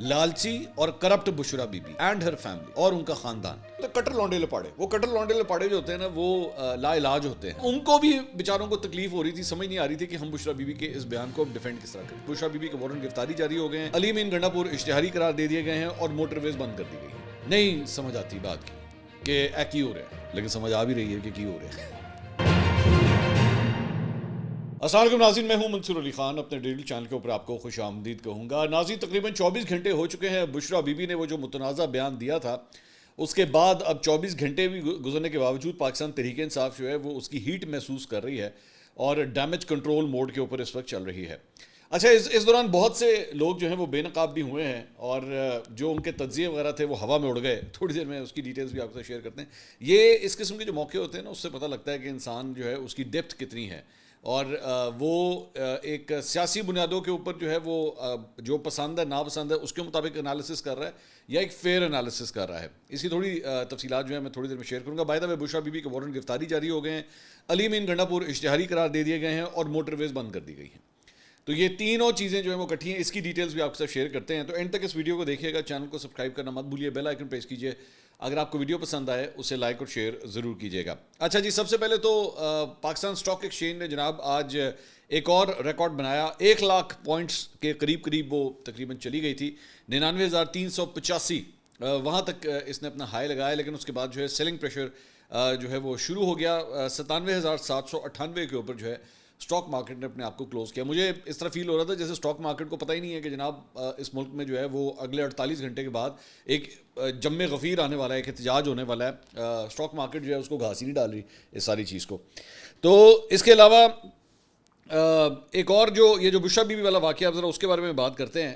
لالچی اور corrupt Bushra Bibi and her family اور ان کا خاندان. تو کٹر لونڈے لپاڑے, وہ کٹر لونڈے لپاڑے جو ہوتے ہیں نا وہ لا علاج ہوتے ہیں. ان کو بھی بیچاروں کو تکلیف ہو رہی تھی, سمجھ نہیں آ رہی تھی کہ ہم بشرا بی بی کے اس بیان کو ڈیفینڈ کس طرح کریں. بشرا بی بی کے وارنٹ گرفتاری جاری ہو گئے ہیں, علی مین گنڈا پور اشتہاری قرار دے دیے گئے ہیں اور موٹر ویز بند کر دی گئی ہے. نہیں سمجھ آتی بات کی کہ کی ہو رہا ہے, لیکن سمجھ آ بھی رہی ہے کہ کی ہو رہا ہے. السلام علیکم ناظرین, میں ہوں منصور علی خان. اپنے ڈیلی چینل کے اوپر آپ کو خوش آمدید کہوں گا. ناظرین تقریباً 24 گھنٹے ہو چکے ہیں. بشرا بی بی نے وہ جو متنازع بیان دیا تھا اس کے بعد اب 24 گھنٹے بھی گزرنے کے باوجود پاکستان تحریک انصاف جو ہے وہ اس کی ہیٹ محسوس کر رہی ہے اور ڈیمیج کنٹرول موڈ کے اوپر اس وقت چل رہی ہے. اچھا, اس دوران بہت سے لوگ جو ہیں وہ بے نقاب بھی ہوئے ہیں اور جو ان کے تجزیے وغیرہ تھے وہ ہوا میں اڑ گئے. تھوڑی دیر میں اس کی ڈیٹیلز بھی آپ سے شیئر کرتے ہیں. یہ اس قسم کے جو موقع ہوتے ہیں نا, اس سے پتہ لگتا ہے کہ انسان جو ہے اس کی ڈیپتھ کتنی ہے اور وہ ایک سیاسی بنیادوں کے اوپر جو ہے وہ جو پسند ہے ناپسند ہے اس کے مطابق انالیسس کر رہا ہے یا ایک فیئر انالیسس کر رہا ہے. اس کی تھوڑی تفصیلات جو ہے میں تھوڑی دیر میں شیئر کروں گا. By the way Bushra be be کے وارنٹ گرفتاری جاری ہو گئے ہیں, علی مین گنڈا پور اشتہاری قرار دے دیے گئے ہیں اور موٹر ویز بند کر دی گئی ہیں. تو یہ تینوں چیزیں جو ہیں وہ کٹھی ہیں. اس کی ڈیٹیلز بھی آپ کے ساتھ شیئر کرتے ہیں. تو اینڈ تک اس ویڈیو کو دیکھیے گا, چینل کو سبسکرائب کرنا مت بھولیے, بیل آئیکن پریس کیجیے. اگر آپ کو ویڈیو پسند آئے اسے لائک اور شیئر ضرور کیجیے گا. اچھا جی, سب سے پہلے تو پاکستان اسٹاک ایکسچینج نے جناب آج ایک اور ریکارڈ بنایا. 1 لاکھ پوائنٹس کے قریب وہ تقریباً چلی گئی تھی, 99,385 وہاں تک اس نے اپنا ہائی لگایا. لیکن اس کے بعد جو ہے سیلنگ پریشر جو ہے وہ شروع ہو گیا. 97,798 کے اوپر جو ہے اسٹاک مارکیٹ نے اپنے آپ کو کلوز کیا. مجھے اس طرح فیل ہو رہا تھا جیسے اسٹاک مارکیٹ کو پتہ ہی نہیں ہے کہ جناب اس ملک میں جو ہے وہ اگلے 48 گھنٹے کے بعد ایک جم غفیر آنے والا ہے, ایک احتجاج ہونے والا ہے. اسٹاک مارکیٹ جو ہے اس کو گھاس ہی نہیں ڈال رہی اس ساری چیز کو. تو اس کے علاوہ ایک اور جو یہ جو بشرا بی بی والا واقعہ اب ذرا اس کے بارے میں بات کرتے ہیں.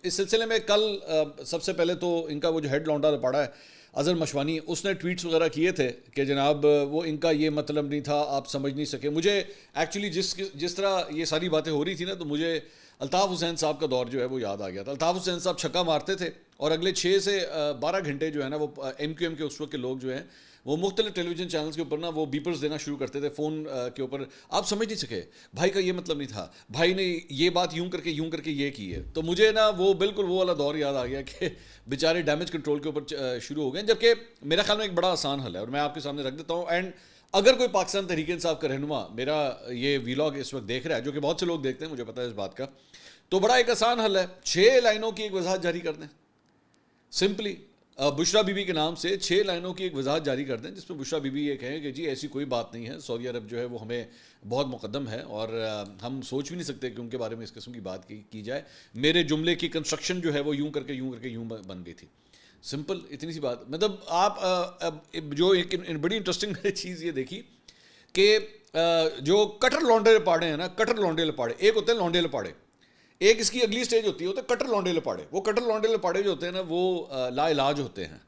اس سلسلے میں کل سب سے پہلے تو ان کا وہ جو ہیڈ لونڈا پڑا ہے اظہر مشوانی, اس نے ٹویٹس وغیرہ کیے تھے کہ جناب وہ ان کا یہ مطلب نہیں تھا, آپ سمجھ نہیں سکے. مجھے ایکچولی جس طرح یہ ساری باتیں ہو رہی تھی نا, تو مجھے الطاف حسین صاحب کا دور جو ہے وہ یاد آ گیا تھا. الطاف حسین صاحب چھکا مارتے تھے اور اگلے 6 سے 12 گھنٹے جو ہے نا وہ ایم کیو ایم کے اس وقت کے لوگ جو ہیں وہ مختلف ٹیلی ویژن چینلز کے اوپر نا وہ بیپرز دینا شروع کرتے تھے فون کے اوپر. آپ سمجھ نہیں سکے, بھائی کا یہ مطلب نہیں تھا, بھائی نے یہ بات یوں کر کے یہ کی ہے. تو مجھے نا وہ بالکل وہ والا دور یاد آ گیا کہ بیچارے ڈیمیج کنٹرول کے اوپر شروع ہو گئے. جبکہ میرا خیال میں ایک بڑا آسان حل ہے اور میں آپ کے سامنے رکھ دیتا ہوں. اینڈ اگر کوئی پاکستان تحریک انصاف کا رہنما میرا یہ ویلاگ اس وقت دیکھ رہا ہے, جو کہ بہت سے لوگ دیکھتے ہیں, مجھے پتا ہے اس بات کا, تو بڑا ایک آسان حل ہے. 6 لائنوں کی ایک وضاحت جاری کر دیں. سمپلی بشرا بی بی کے نام سے 6 لائنوں کی ایک وضاحت جاری کر دیں جس میں بشرا بی بی یہ کہیں کہ جی ایسی کوئی بات نہیں ہے, سعودی عرب جو ہے وہ ہمیں بہت مقدم ہے اور ہم سوچ بھی نہیں سکتے کہ ان کے بارے میں اس قسم کی بات کی جائے. میرے جملے کی کنسٹرکشن جو ہے وہ یوں کر کے یوں بن گئی تھی. سمپل اتنی سی بات. مطلب آپ جو ایک بڑی انٹرسٹنگ چیز یہ دیکھی کہ جو کٹر لونڈے لپاڑے ہیں نا, کٹر لونڈے لپاڑے, ایک ہوتے ہیں لونڈے لپاڑے, ایک اس کی اگلی سٹیج ہوتی ہے ہوتا ہے کٹر لونڈے لپاڑے. وہ کٹر لونڈے لپاڑے جو ہوتے ہیں نا وہ لا علاج ہوتے ہیں,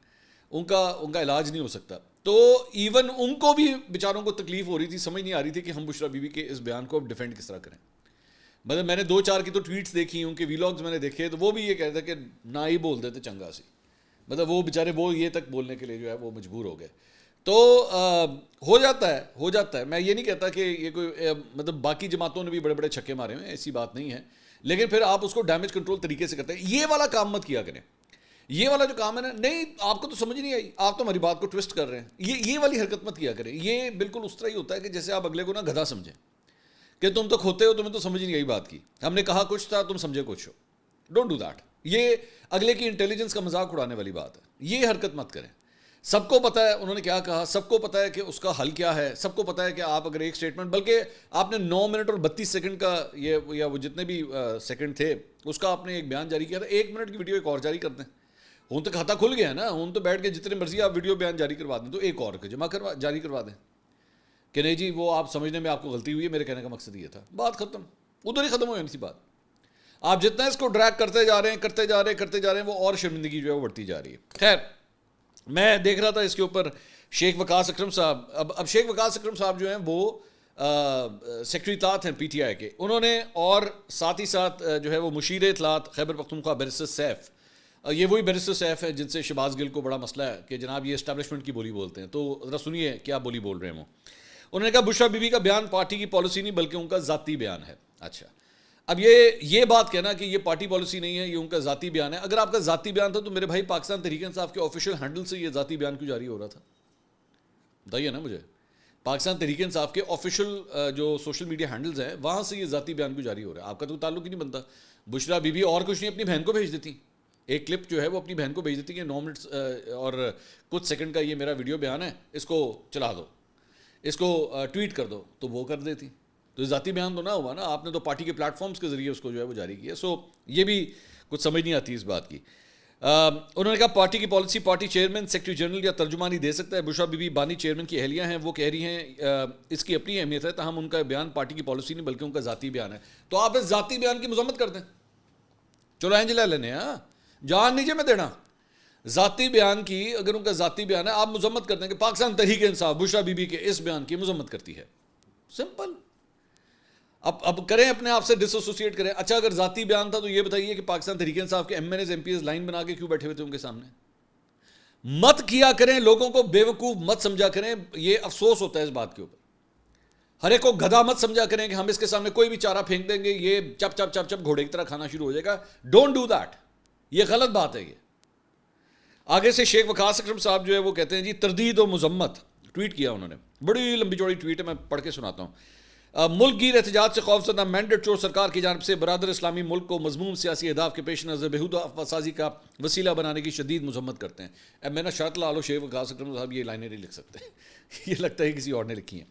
ان کا علاج نہیں ہو سکتا. تو ایون ان کو بھی بیچاروں کو تکلیف ہو رہی تھی, سمجھ نہیں آ رھی تھی کہ ہم بشرا بی بی کے اس بیان کو ڈیفینڈ کس طرح کریں. مطلب میں نے 2-4 کی تو ٹویٹس دیکھی, ان کے ویلاگز میں نے دیکھے, تو وہ بھی یہ کہتے کہ نہ ہی بول دیتے چنگا سی. مطلب وہ بیچارے وہ یہ تک بولنے کے لیے جو ہے وہ مجبور ہو گئے. تو ہو جاتا ہے. میں یہ نہیں کہتا کہ یہ کوئی مطلب باقی جماعتوں نے بھی بڑے بڑے چھکے مارے ہیں, ایسی بات نہیں ہے, لیکن پھر آپ اس کو ڈیمیج کنٹرول طریقے سے کرتے ہیں. یہ والا کام مت کیا کریں. یہ والا جو کام ہے نا, نہیں آپ کو تو سمجھ نہیں آئی, آپ تو ہماری بات کو ٹوسٹ کر رہے ہیں, یہ والی حرکت مت کیا کریں. یہ بالکل اس طرح ہی ہوتا ہے کہ جیسے آپ اگلے کو نا گدھا سمجھیں کہ تم تو کھوتے ہو, تمہیں تو سمجھ نہیں آئی بات کی, ہم نے کہا کچھ تھا, تم سمجھے کچھ ہو. Don't do that. یہ اگلے کی انٹیلیجنس کا مذاق اڑانے والی بات ہے. یہ حرکت مت کریں. سب کو پتہ ہے انہوں نے کیا کہا, سب کو پتہ ہے کہ اس کا حل کیا ہے, سب کو پتہ ہے کہ آپ اگر ایک سٹیٹمنٹ, بلکہ آپ نے 9 منٹ اور 32 سیکنڈ کا یہ یا وہ جتنے بھی سیکنڈ تھے اس کا آپ نے ایک بیان جاری کیا تھا, 1 منٹ کی ویڈیو ایک اور جاری کر دیں. ہوں تو کھاتا کھل گیا نا, ہوں تو بیٹھ کے جتنے مرضی آپ ویڈیو بیان جاری کروا دیں, تو ایک اور جاری کروا دیں کہ نہیں جی وہ آپ سمجھنے میں آپ کو غلطی ہوئی ہے, میرے کہنے کا مقصد یہ تھا. بات ختم, ادھر ہی ختم ہو جانی سی بات. آپ جتنا اس کو ڈریگ کرتے جا رہے ہیں وہ اور شرمندگی جو ہے وہ بڑھتی جا رہی ہے. خیر, میں دیکھ رہا تھا اس کے اوپر شیخ وقاص اکرم صاحب. اب شیخ وقاص اکرم صاحب جو ہیں وہ سیکرٹری اطلاعات ہیں پی ٹی آئی کے, انہوں نے اور ساتھ ہی ساتھ جو ہے وہ مشیر اطلاعات خیبر پختونخوا بیرسٹر سیف, یہ وہی بیرسٹر سیف ہے جن سے شہباز گل کو بڑا مسئلہ ہے کہ جناب یہ اسٹیبلشمنٹ کی بولی بولتے ہیں. تو ذرا سنیے کیا بولی بول رہے ہیں وہ. انہوں نے کہا بشرا بی بی کا بیان پارٹی کی پالیسی نہیں بلکہ ان کا ذاتی بیان ہے. اچھا, اب یہ بات کہنا کہ یہ پارٹی پالیسی نہیں ہے، یہ ان کا ذاتی بیان ہے. اگر آپ کا ذاتی بیان تھا تو میرے بھائی پاکستان تحریک انصاف کے آفیشیل ہینڈل سے یہ ذاتی بیان کیوں جاری ہو رہا تھا؟ بتائیے نا مجھے. پاکستان تحریک انصاف کے آفیشیل جو سوشل میڈیا ہینڈلز ہیں وہاں سے یہ ذاتی بیان کیوں جاری ہو رہا ہے؟ آپ کا تو تعلق ہی نہیں بنتا. بشرا بی بی اور کچھ نہیں اپنی بہن کو بھیج دیتی، ایک کلپ جو ہے وہ اپنی بہن کو بھیج دیتی کہ 9 منٹ اور کچھ سیکنڈ کا یہ میرا ویڈیو بیان ہے، اس کو چلا دو، اس کو ٹویٹ کر دو، تو وہ کر دیتی. تو ذاتی بیان تو نہ ہوا نا، آپ نے تو پارٹی کے پلیٹ فارمز کے ذریعے اس کو جو ہے وہ جاری کیا. سو یہ بھی کچھ سمجھ نہیں آتی اس بات کی. انہوں نے کہا پارٹی کی policy party chairman, secretary general یا ترجمانی دے سکتا ہے. بشرا بی بی بانی چیئرمین کی اہلیہ ہیں، وہ کہہ رہی ہیں اس کی اپنی اہمیت ہے، تاہم ان کا بیان پارٹی کی پالیسی نہیں بلکہ ان کا ذاتی بیان ہے. تو آپ اس ذاتی بیان کی مذمت کر دیں. چلو اینج لے لینے، ہاں جان نیچے میں دینا. ذاتی بیان کی اگر ان کا ذاتی بیان ہے، آپ مذمت کر دیں کہ پاکستان تحریک انصاف بشرا بی بی کے اس بیان کی مذمت کرتی ہے. سمپل. اب کریں اپنے آپ سے ڈس ایسوسیٹ کریں. اچھا اگر ذاتی بیان تھا تو یہ بتائیے کہ پاکستان تحریک انصاف کے MNAs MPAs line بنا کے کیوں بیٹھے ہوئے تھے ان کے سامنے؟ مت کیا کریں، لوگوں کو بیوقوف مت سمجھا کریں. یہ افسوس ہوتا ہے اس بات کے اوپر. ہر ایک کو گدھا مت سمجھا کریں کہ ہم اس کے سامنے کوئی بھی چارہ پھینک دیں گے یہ چپ چپ چپ چپ گھوڑے کی طرح کھانا شروع ہو جائے گا. Don't do that. یہ غلط بات ہے. یہ آگے سے شیخ وقاص اکرم صاحب جو ہے وہ کہتے ہیں جی تردید و مذمت ٹویٹ کیا انہوں نے، بڑی لمبی چوڑی ٹویٹ ہے، میں پڑھ کے سناتا ہوں. ملک گیر احتجاج سے خوفزدہ مینڈیٹ چور سرکار کی جانب سے برادر اسلامی ملک کو مضموم سیاسی اہداف کے پیش نظر بےہودہ افواہ سازی کا وسیلہ بنانے کی شدید مذمت کرتے ہیں. اب میں نا شرط لا لو شیخ وقاص اکرم صاحب یہ لائنیں نہیں لکھ سکتے یہ لگتا ہے کسی اور نے لکھی ہیں.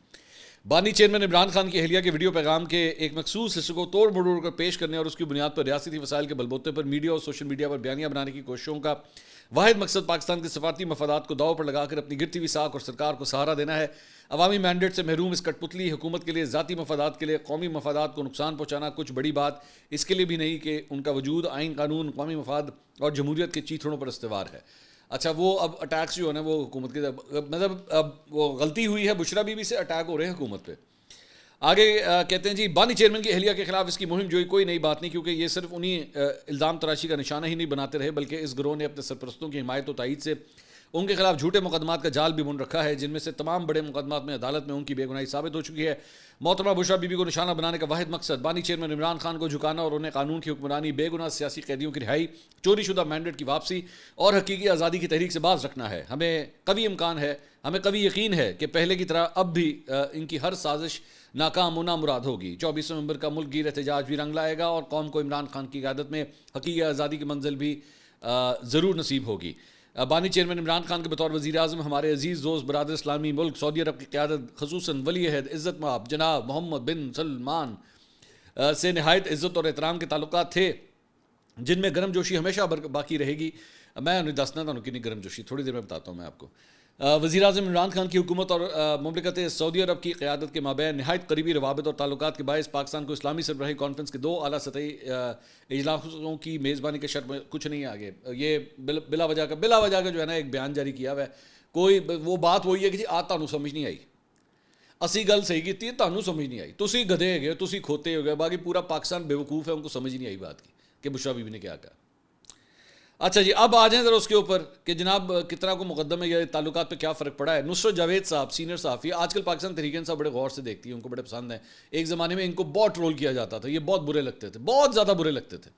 بانی چیئرمین عمران خان کی اہلیہ کے ویڈیو پیغام کے ایک مخصوص حصے کو توڑ مڑوڑ کر پیش کرنے اور اس کی بنیاد پر ریاستی وسائل کے بلبوتے پر میڈیا اور سوشل میڈیا پر بیانیہ بنانے کی کوششوں کا واحد مقصد پاکستان کے سفارتی مفادات کو داؤ پر لگا کر اپنی گرتی ہوئی ساکھ اور سرکار کو سہارا دینا ہے. عوامی مینڈیٹ سے محروم اس کٹ پتلی حکومت کے لیے ذاتی مفادات کے لیے قومی مفادات کو نقصان پہنچانا کچھ بڑی بات اس کے لیے بھی نہیں کہ ان کا وجود آئین قانون قومی مفاد اور جمہوریت کے چیتھڑوں پر استوار ہے. اچھا وہ اب اٹیکس جو ہے نا وہ حکومت کے مطلب اب وہ غلطی ہوئی ہے بشرا بی بی سے اٹیک ہو رہے ہیں حکومت پہ. آگے کہتے ہیں جی بانی چیئرمین کی اہلیہ کے خلاف اس کی مہم جوئی کوئی نئی بات نہیں، کیونکہ یہ صرف انہیں الزام تراشی کا نشانہ ہی نہیں بناتے رہے بلکہ اس گروہ نے اپنے سرپرستوں کی حمایت و تائید سے ان کے خلاف جھوٹے مقدمات کا جال بھی بن رکھا ہے، جن میں سے تمام بڑے مقدمات میں عدالت میں ان کی بے گناہی ثابت ہو چکی ہے. محترمہ بشرا بی بی کو نشانہ بنانے کا واحد مقصد بانی چیئرمین عمران خان کو جھکانا اور انہیں قانون کی حکمرانی، بے گناہ سیاسی قیدیوں کی رہائی، چوری شدہ مینڈیٹ کی واپسی اور حقیقی آزادی کی تحریک سے باز رکھنا ہے. ہمیں قوی امکان ہے، ہمیں قوی یقین ہے کہ پہلے کی طرح اب بھی ان کی ہر سازش ناکام و نامراد ہوگی. 24 نومبر کا ملک گیر احتجاج بھی رنگ لائے گا اور قوم کو عمران خان کی قیادت میں حقیقی آزادی کی منزل بھی ضرور نصیب ہوگی. بانی چیئرمین عمران خان کے بطور وزیر اعظم ہمارے عزیز دوست برادر اسلامی ملک سعودی عرب کی قیادت خصوصاً ولی عہد عزت مآب جناب محمد بن سلمان سے نہایت عزت اور احترام کے تعلقات تھے، جن میں گرم جوشی ہمیشہ باقی رہے گی. میں انہیں دسنا تھا کہ نہیں گرم جوشی تھوڑی دیر میں بتاتا ہوں میں آپ کو. وزیر اعظم عمران خان کی حکومت اور مملکت سعودی عرب کی قیادت کے مابین نہایت قریبی روابط اور تعلقات کے باعث پاکستان کو اسلامی سربراہی کانفرنس کے 2 اعلیٰ سطحی اجلاسوں کی میزبانی کے شرط میں کچھ نہیں آگے. یہ بلا وجہ کا جو ہے نا ایک بیان جاری کیا ہوا ہے. کوئی وہ بات وہی ہے کہ جی آج تانوں سمجھ نہیں آئی، اسی گل صحیح کی تانوں سمجھ نہیں آئی، تسی گدھے ہو گئے، تسی کھوتے ہو گئے، باقی پورا پاکستان بیوقوف ہے، ان کو سمجھ نہیں آئی بات کی کہ بشرا بی بی نے کیا کہا. اچھا جی اب آ جائیں ذرا اس کے اوپر کہ جناب کتنا کو مقدم ہے یا تعلقات پہ کیا فرق پڑا ہے. نصرت جاوید صاحب سینئر صحافی آج کل پاکستان تحریک انصاف بڑے غور سے دیکھتی ہے، ان کو بڑے پسند ہیں. ایک زمانے میں ان کو بہت ٹرول کیا جاتا تھا، یہ بہت برے لگتے تھے، بہت زیادہ برے لگتے تھے.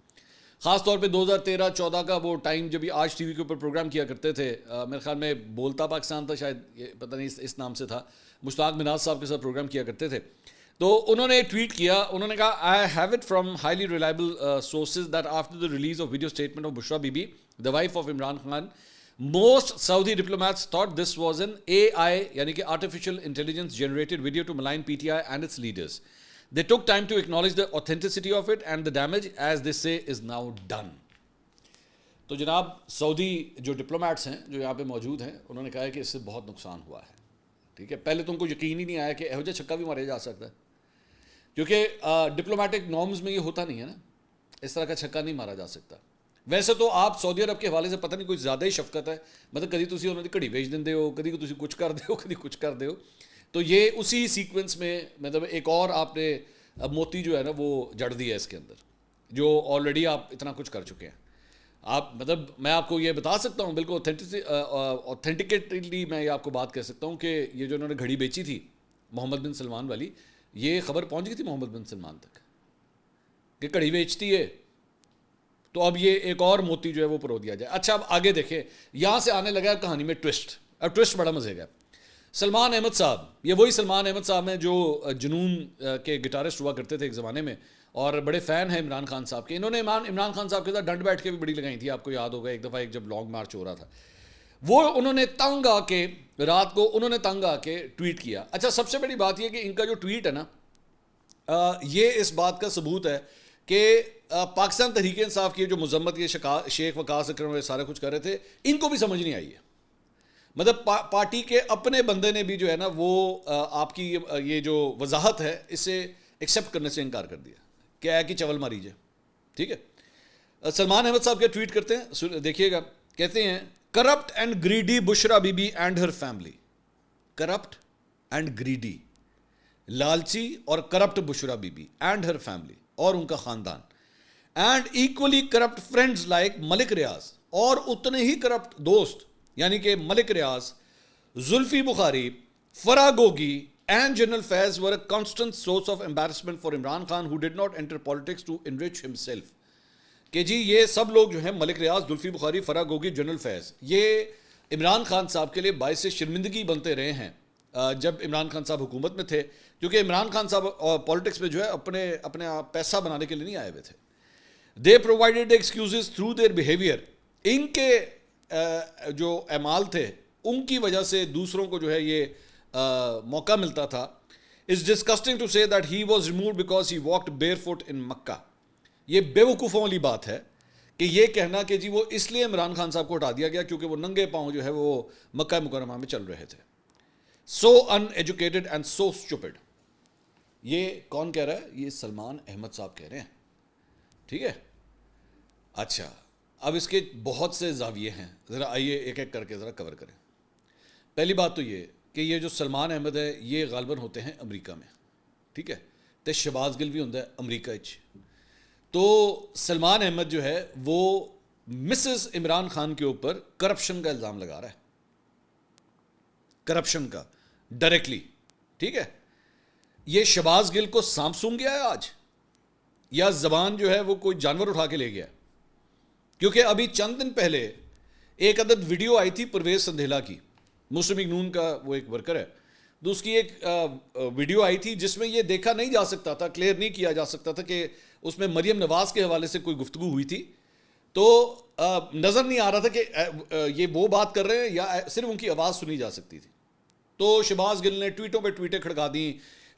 خاص طور پہ 2013-14 کا وہ ٹائم جب یہ آج ٹی وی کے اوپر پروگرام کیا کرتے تھے، میرے خیال میں بولتا پاکستان تھا شاید، یہ پتہ نہیں اس نام سے تھا، مشتاق مناز صاحب کے ساتھ پروگرام کیا کرتے تھے. تو انہوں نے ٹویٹ کیا، انہوں نے کہا I have it from highly reliable sources that after the release of video statement of Bushra Bibi the wife of Imran Khan, most Saudi diplomats thought this was an AI یعنی کہ artificial intelligence generated video to malign PTI and its leaders. They took time to acknowledge the authenticity of it and the damage, as they say, is now done. تو جناب سعودی جو diplomats ہیں جو یہاں پہ موجود ہیں انہوں نے کہا ہے کہ اس سے بہت نقصان ہوا ہے. ٹھیک ہے، پہلے تو ان کو یقین ہی نہیں آیا کہ ایہو جا چھکا بھی مارا جا سکتا ہے، کیونکہ ڈپلومیٹک نارمز میں یہ ہوتا نہیں ہے نا، اس طرح کا چھکا نہیں مارا جا سکتا. ویسے تو آپ سعودی عرب کے حوالے سے پتہ نہیں کوئی زیادہ ہی شفقت ہے، مطلب کدی تسی انہوں نے گھڑی بھیج دیں ہو، کدی تسی کچھ کر دے ہو، کدی کچھ کر دے ہو. تو یہ اسی سیکوینس میں مطلب ایک اور آپ نے موتی جو ہے نا وہ جڑ دیا ہے اس کے اندر، جو آلریڈی آپ اتنا کچھ کر چکے ہیں. آپ مطلب میں آپ کو یہ بتا سکتا ہوں بالکل اوتھینٹیکیٹلی میں یہ آپ کو بات کہہ سکتا ہوں کہ یہ جو انہوں نے گھڑی بیچی تھی محمد بن سلمان والی، یہ خبر پہنچ گئی تھی محمد بن سلمان تک. کہ گھڑی بیچتی ہے، تو اب یہ ایک اور موتی جو ہے وہ پرو دیا جائے. اچھا اب آگے دیکھیں، یہاں سے آنے لگا کہانی میں ٹوسٹ. اب ٹوسٹ بڑا مزے کا. سلمان احمد صاحب، یہ وہی سلمان احمد صاحب ہیں جو جنون کے گٹارسٹ ہوا کرتے تھے ایک زمانے میں، اور بڑے فین ہیں عمران خان صاحب کے. انہوں نے عمران خان صاحب کے ساتھ ڈنڈ بیٹھ کے بھی بڑی لگائی تھی، آپ کو یاد ہوگا ایک دفعہ ایک جب لانگ مارچ ہو رہا تھا. وہ انہوں نے تنگ آ کے رات کو انہوں نے تنگ آ کے ٹویٹ کیا. اچھا سب سے بڑی بات یہ کہ ان کا جو ٹویٹ ہے نا، یہ اس بات کا ثبوت ہے کہ پاکستان تحریک انصاف کی جو مذمت یہ شیخ وقاص اکرم یہ سارے کچھ کر رہے تھے، ان کو بھی سمجھ نہیں آئی ہے. مطلب پارٹی کے اپنے بندے نے بھی جو ہے نا وہ آپ کی یہ جو وضاحت ہے اسے ایکسیپٹ کرنے سے انکار کر دیا. کیا ہے کہ چول ماری جائے. ٹھیک ہے، سلمان احمد صاحب کیا ٹویٹ کرتے ہیں دیکھیے گا. کہتے ہیں corrupt and greedy Bushra Bibi and her family. Corrupt and greedy, لالچی اور corrupt Bushra Bibi and her family اور ان کا خاندان، and equally corrupt friends like Malik Riaz, اور اتنے ہی کرپٹ دوست یعنی کہ ملک ریاض، زلفی بخاری، فرا Gogi and general Faiz were a constant source of embarrassment for Imran Khan who did not enter politics to enrich himself. کہ جی یہ سب لوگ جو ہیں ملک ریاض، زلفی بخاری، فرا گوگی، جنرل فیض، یہ عمران خان صاحب کے لیے باعث شرمندگی بنتے رہے ہیں جب عمران خان صاحب حکومت میں تھے، کیونکہ عمران خان صاحب پالیٹکس میں جو ہے اپنے پیسہ بنانے کے لیے نہیں آئے ہوئے تھے. They provided excuses through their behaviour. ان کے جو اعمال تھے ان کی وجہ سے دوسروں کو جو ہے یہ موقع ملتا تھا. It's disgusting to say that he was removed because he walked barefoot in Makkah. یہ بے وقوفوں والی بات ہے کہ یہ کہنا کہ جی وہ اس لیے عمران خان صاحب کو ہٹا دیا گیا کیونکہ وہ ننگے پاؤں جو ہے وہ مکہ مکرمہ میں چل رہے تھے. So uneducated and so stupid. یہ کون کہہ رہا ہے؟ یہ سلمان احمد صاحب کہہ رہے ہیں. ٹھیک ہے. اچھا اب اس کے بہت سے زاویے ہیں، ذرا آئیے ایک ایک کر کے ذرا کور کریں. پہلی بات تو یہ کہ یہ جو سلمان احمد ہے یہ غالباً ہوتے ہیں امریکہ میں. ٹھیک ہے. تو شہباز گل بھی ہوتا ہے امریکہ اچ. تو سلمان احمد جو ہے وہ مسز عمران خان کے اوپر کرپشن کا الزام لگا رہا ہے، کرپشن کا ڈائریکٹلی. ٹھیک ہے. یہ شہباز گل کو سانپ سونگ گیا ہے آج، یا زبان جو ہے وہ کوئی جانور اٹھا کے لے گیا؟ کیونکہ ابھی چند دن پہلے ایک عدد ویڈیو آئی تھی پرویز سندھیلا کی، مسلم لیگ نون کا وہ ایک ورکر ہے، تو اس کی ایک ویڈیو آئی تھی جس میں یہ دیکھا نہیں جا سکتا تھا، کلیئر نہیں کیا جا سکتا تھا کہ اس میں مریم نواز کے حوالے سے کوئی گفتگو ہوئی تھی. تو نظر نہیں آ رہا تھا کہ یہ وہ بات کر رہے ہیں یا صرف ان کی آواز سنی جا سکتی تھی. تو شہباز گل نے ٹویٹوں پہ ٹویٹیں کھڑکا دیں.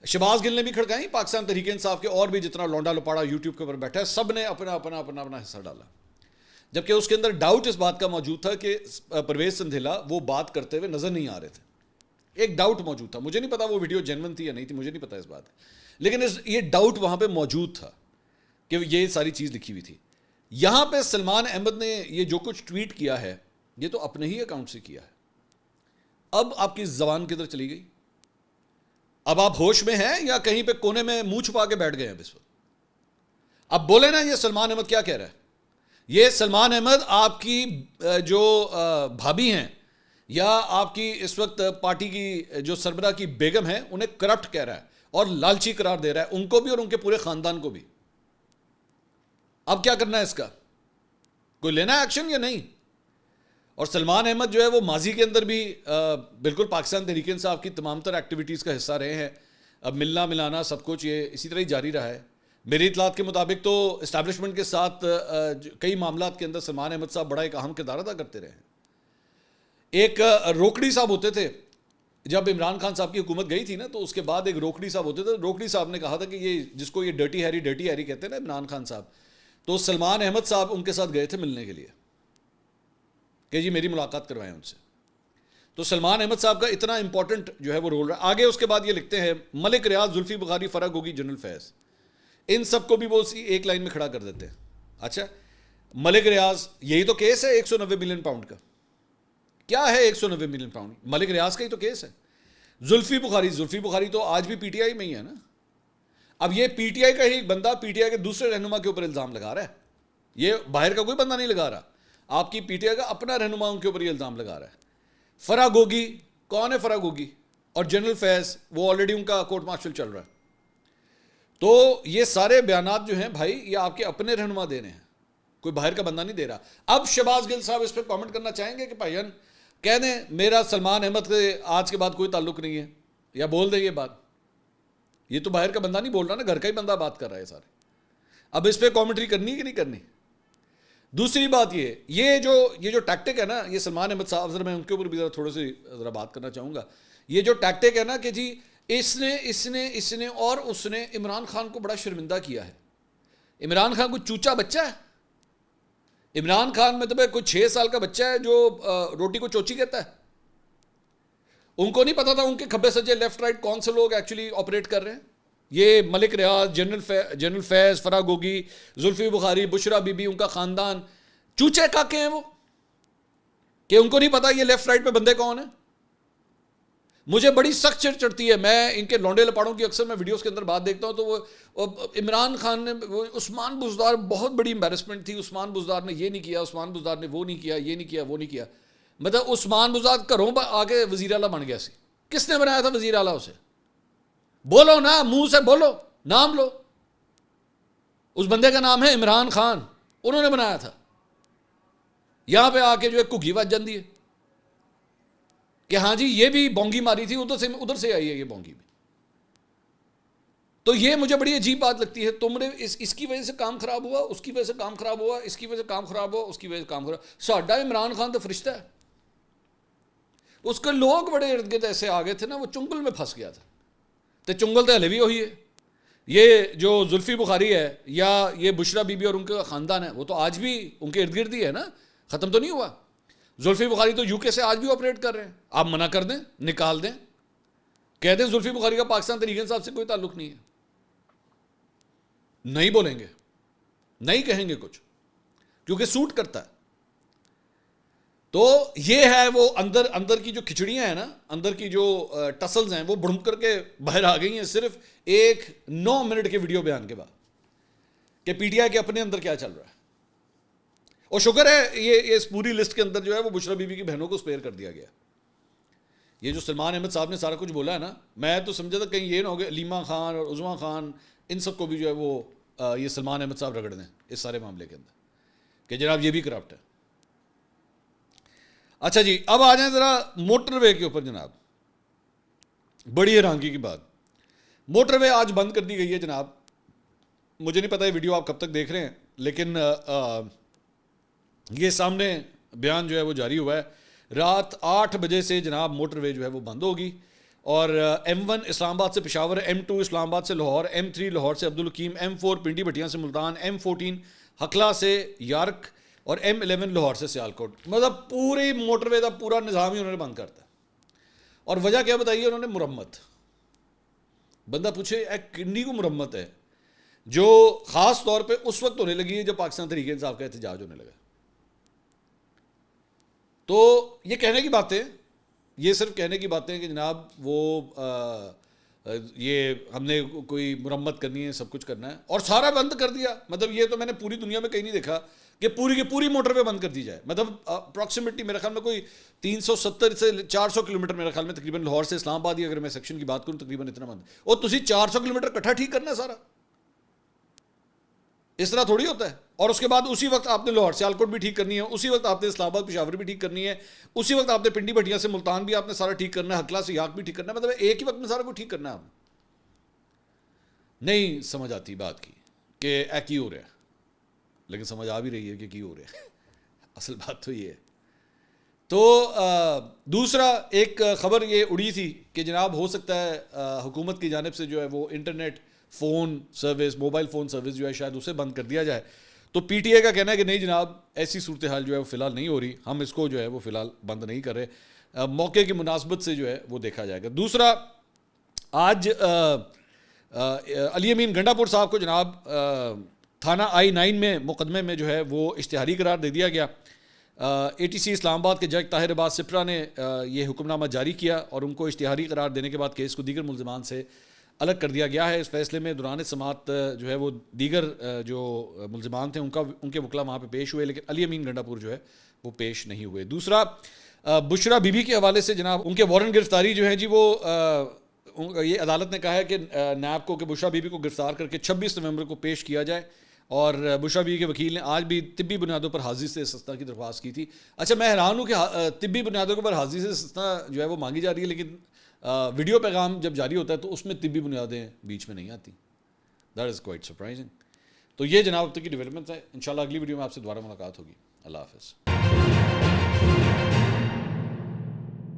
شہباز گل نے بھی کھڑکائیں، پاکستان تحریک انصاف کے اور بھی جتنا لونڈا لپاڑا یوٹیوب کے اوپر بیٹھا ہے سب نے اپنا اپنا اپنا اپنا حصہ ڈالا. جبکہ اس کے اندر ڈاؤٹ اس بات کا موجود تھا کہ پرویز سندھیلا وہ بات کرتے ہوئے نظر نہیں آ رہے تھے. ایک ڈاؤٹ موجود تھا. مجھے نہیں پتا وہ ویڈیو جینون تھی یا نہیں تھی، مجھے نہیں پتا اس بات، لیکن یہ ڈاؤٹ وہاں پہ موجود تھا کہ یہ ساری چیز لکھی ہوئی تھی. یہاں پہ سلمان احمد نے یہ جو کچھ ٹویٹ کیا ہے یہ تو اپنے ہی اکاؤنٹ سے کیا ہے. اب آپ کی زبان کدھر چلی گئی؟ اب آپ ہوش میں ہیں یا کہیں پہ کونے میں منہ چھپا کے بیٹھ گئے ہیں اس وقت؟ اب بولے نا یہ سلمان احمد کیا کہہ رہا ہے. یہ سلمان احمد آپ کی جو بھابھی ہیں یا آپ کی اس وقت پارٹی کی جو سربراہ کی بیگم ہے انہیں کرپٹ کہہ رہا ہے اور لالچی قرار دے رہا ہے، ان کو بھی اور ان کے پورے خاندان کو بھی. اب کیا کرنا ہے اس کا؟ کوئی لینا ہے ایکشن یا نہیں؟ اور سلمان احمد جو ہے وہ ماضی کے اندر بھی بالکل پاکستان تحریک انصاف کی تمام تر ایکٹیویٹیز کا حصہ رہے ہیں. اب ملنا ملانا سب کچھ یہ اسی طرح ہی جاری رہا ہے. میری اطلاعات کے مطابق تو اسٹیبلشمنٹ کے ساتھ کئی معاملات کے اندر سلمان احمد صاحب بڑا ایک اہم کردار ادا کرتے رہے ہیں. ایک روکڑی صاحب ہوتے تھے جب عمران خان صاحب کی حکومت گئی تھی نا، تو اس کے بعد ایک روکڑی صاحب ہوتے تھے. روکڑی صاحب نے کہا تھا کہ یہ جس کو یہ ڈرٹی ہیری کہتے ہیں نا عمران خان صاحب، تو سلمان احمد صاحب ان کے ساتھ گئے تھے ملنے کے لیے کہ جی میری ملاقات کروائیں ان سے. تو سلمان احمد صاحب کا اتنا امپورٹنٹ جو ہے وہ رول رہا. آگے اس کے بعد یہ لکھتے ہیں ملک ریاض، زلفی بخاری، فرا گوگی، جنرل فیض، ان سب کو بھی وہ ایک لائن میں کھڑا کر دیتے ہیں. اچھا ملک ریاض، یہی تو کیس ہے 190 ملین پاؤنڈ کا. کیا ہے 190 ملین پاؤنڈ؟ ملک ریاض کا ہی تو کیس ہے. زلفی بخاری تو آج بھی پی ٹی آئی میں ہی ہے نا. اب یہ پی ٹی آئی کا ہی بندہ پی ٹی آئی کے دوسرے رہنما کے اوپر الزام لگا رہا ہے. یہ باہر کا کوئی بندہ نہیں لگا رہا، آپ کی پی ٹی آئی کا اپنا رہنما ان کے اوپر یہ الزام لگا رہا ہے. فرا گوگی، کون ہے فرا گوگی؟ اور جنرل فیض، وہ آلریڈی ان کا کورٹ مارشل چل رہا ہے. تو یہ سارے بیانات جو ہیں بھائی یہ آپ کے اپنے رہنما دینے ہیں, کوئی باہر کا بندہ نہیں دے رہا. اب شہباز گل صاحب اس پہ کامنٹ کرنا چاہیں گے کہ بھائی جان کہہ دیں میرا سلمان احمد سے آج کے بعد کوئی تعلق نہیں ہے, یا بول دیں یہ بات. یہ تو باہر کا بندہ نہیں بول رہا نا, گھر کا ہی بندہ بات کر رہا ہے سارے. اب اس پہ کامنٹری کرنی کہ نہیں کرنی. دوسری بات یہ جو ٹیکٹک ہے نا, یہ سلمان احمد صاحب, ذرا میں ان کے اوپر بھی تھوڑی سی ذرا بات کرنا چاہوں گا. یہ جو ٹیکٹک ہے نا کہ جی اس نے اور اس نے عمران خان کو بڑا شرمندہ کیا ہے. عمران خان کوئی چوچا بچہ ہے؟ عمران خان مطلب کوئی 6 سال کا بچہ ہے جو روٹی کو چوچی کہتا ہے. ان کو نہیں پتا تھا ان کے کھبے سجے لیفٹ رائٹ کون سے لوگ ایکچولی آپریٹ کر رہے ہیں. یہ ملک ریاض, general Faiz, Farah Gogi, Zulfi Bukhari, Bushra be be, ان کا خاندان چوچے کاکے ہیں وہ, کہ ان کو نہیں پتا یہ لیفٹ رائٹ پہ بندے کون ہیں. مجھے بڑی سخت چڑ چڑھتی ہے, میں ان کے لونڈے لپاڑوں کی اکثر میں ویڈیوز کے اندر بات دیکھتا ہوں تو وہ عمران خان نے, عثمان بزدار بہت بڑی امبیرسمنٹ تھی, عثمان بزدار نے یہ نہیں کیا, عثمان بزدار نے وہ نہیں کیا, یہ نہیں کیا, وہ نہیں کیا. مطلب عثمان بزدار گھروں آگے وزیر اعلیٰ بن گیا سی. کس نے بنایا تھا وزیر اعلیٰ اسے؟ بولو نا, منہ سے بولو, نام لو. اس بندے کا نام ہے عمران خان, انہوں نے بنایا تھا. یہاں پہ آ کے جو ایک گھگی بج جاندی ہے کہ ہاں جی یہ بھی بونگی ماری تھی, ادھر سے آئی ہے یہ بونگی بھی. تو یہ مجھے بڑی عجیب بات لگتی ہے. تم نے اس کی وجہ سے کام خراب ہوا, اس کی وجہ سے کام خراب ہوا, اس کی وجہ سے کام خراب ہوا, اس کی وجہ سے کام خراب. ساڈا عمران خان تو فرشتہ ہے. اس کے لوگ بڑے ارد گرد ایسے آ گئے تھے نا, وہ چنگل میں پھنس گیا تھا. تو چنگل تو ہلے بھی وہی ہے. یہ جو زلفی بخاری ہے یا یہ بشرا بی بی اور ان کا خاندان ہے, وہ تو آج بھی ان کے ارد گرد ہی ہے نا, ختم تو نہیں ہوا. زلفی بخاری تو UK سے آج بھی آپریٹ کر رہے ہیں. آپ منع کر دیں, نکال دیں, کہہ دیں زلفی بخاری کا پاکستان تحریک انصاف سے کوئی تعلق نہیں ہے. نہیں بولیں گے, نہیں کہیں گے کچھ, کیونکہ سوٹ کرتا ہے. تو یہ ہے وہ اندر کی جو کھچڑیاں ہیں نا, اندر کی جو ٹسلز ہیں, وہ بڑھم کر کے باہر آ گئی ہیں صرف ایک 9 منٹ کے ویڈیو بیان کے بعد, کہ PTI کے اپنے اندر کیا چل رہا ہے. اور شکر ہے یہ اس پوری لسٹ کے اندر جو ہے وہ بشرا بی بی کی بہنوں کو اسپیئر کر دیا گیا. یہ جو سلمان احمد صاحب نے سارا کچھ بولا ہے نا, میں تو سمجھا تھا کہیں یہ نہ ہو گیا علیمہ خان اور عظما خان ان سب کو بھی جو ہے وہ یہ سلمان احمد صاحب رگڑ دیں اس سارے معاملے کے اندر, کہ جناب یہ بھی کرپٹ ہے. اچھا جی, اب آ جائیں ذرا موٹر وے کے اوپر. جناب بڑی حیرانگی کی بات, موٹر وے آج بند کر دی گئی ہے جناب. مجھے نہیں پتا یہ ویڈیو آپ کب تک دیکھ رہے ہیں, لیکن یہ سامنے بیان جو ہے وہ جاری ہوا ہے. رات 8 بجے سے جناب موٹر وے جو ہے وہ بند ہوگی, اور M1 اسلام آباد سے پشاور, M2 اسلام آباد سے لاہور, M3 لاہور سے عبدالحکیم, M4 پنڈی بھٹیاں سے ملتان, M14 ہکلا سے یارک, اور M11 لاہور سے سیالکوٹ. مطلب پوری موٹر وے کا پورا نظام ہی انہوں نے بند کرتا. اور وجہ کیا بتائیے انہوں نے؟ مرمت. بندہ پوچھے کنی کو مرمت ہے, جو خاص طور پہ اس وقت ہونے لگی ہے جب پاکستان تحریک انصاف کا احتجاج ہونے لگا. تو یہ کہنے کی باتیں, یہ صرف کہنے کی باتیں کہ جناب وہ یہ ہم نے کوئی مرمت کرنی ہے, سب کچھ کرنا ہے, اور سارا بند کر دیا. مطلب یہ تو میں نے پوری دنیا میں کہیں نہیں دیکھا کہ پوری کی پوری موٹر وے بند کر دی جائے. مطلب اپروکسیمیٹلی میرے خیال میں کوئی 370 سے 400 کلومیٹر میرے خیال میں تقریباً لاہور سے اسلام آباد ہی اگر میں سیکشن کی بات کروں تقریباً اتنا بند. اور تسی 400 کلومیٹر کٹھا ٹھیک کرنا ہے سارا, اس طرح تھوڑی ہوتا ہے. اور اس کے بعد اسی وقت آپ نے لاہور سیالکوٹ بھی ٹھیک کرنی ہے, اسی وقت آپ نے اسلام آباد پشاور بھی ٹھیک کرنی ہے, اسی وقت آپ نے پنڈی بھٹیاں سے ملتان بھی آپ نے سارا ٹھیک کرنا ہے, ہکلا سے یاک بھی ٹھیک کرنا ہے. مطلب ایک ہی وقت میں سارا کچھ ٹھیک کرنا ہے. آپ نہیں سمجھ آتی بات کی کہ کی ہو رہا ہے, لیکن سمجھ آ بھی رہی ہے کہ کی ہو رہا ہے. اصل بات تو یہ ہے. تو دوسرا ایک خبر یہ اڑی تھی کہ جناب ہو سکتا ہے حکومت کی جانب سے جو ہے وہ internet phone service, mobile phone service جو ہے شاید اسے بند کر دیا جائے. تو PTI کا کہنا ہے کہ نہیں جناب ایسی صورتحال جو ہے وہ فی الحال نہیں ہو رہی, ہم اس کو جو ہے وہ فی الحال بند نہیں کر رہے, موقع کی مناسبت سے جو ہے وہ دیکھا جائے گا. دوسرا, آج علی امین گنڈا پور صاحب کو جناب تھانہ I-9 میں مقدمے میں جو ہے وہ اشتہاری قرار دے دیا گیا. ATC اسلام آباد کے جج طاہر عباس سپرا نے یہ حکم نامہ جاری کیا, اور ان کو اشتہاری قرار دینے کے بعد کیس کو دیگر ملزمان سے الگ کر دیا گیا ہے. اس فیصلے میں دوران سماعت جو ہے وہ دیگر جو ملزمان تھے ان کے وکلا وہاں پہ پیش ہوئے, لیکن علی امین گنڈا پور جو ہے وہ پیش نہیں ہوئے. دوسرا, بشرا بی بی کے حوالے سے جناب ان کے وارنٹ گرفتاری جو ہیں جی وہ یہ عدالت نے کہا ہے کہ نیب کو کہ بشرا بی بی کو گرفتار کر کے 26 نومبر کو پیش کیا جائے، اور بشرا بی بی کے وکیل نے آج بھی طبی بنیادوں پر حاضری سے استثناء کی درخواست کی تھی۔ اچھا میں حیران ہوں کہ طبی بنیادوں پر حاضری سے استثناء جو ہے وہ مانگی جا رہی ہے، لیکن ویڈیو پیغام جب جاری ہوتا ہے تو اس میں طبی بنیادیں بیچ میں نہیں آتی۔ That is quite surprising. تو یہ جناب اب تک کی ڈیولپمنٹ ہے، انشاءاللہ اگلی ویڈیو میں آپ سے دوبارہ ملاقات ہوگی۔ اللہ حافظ۔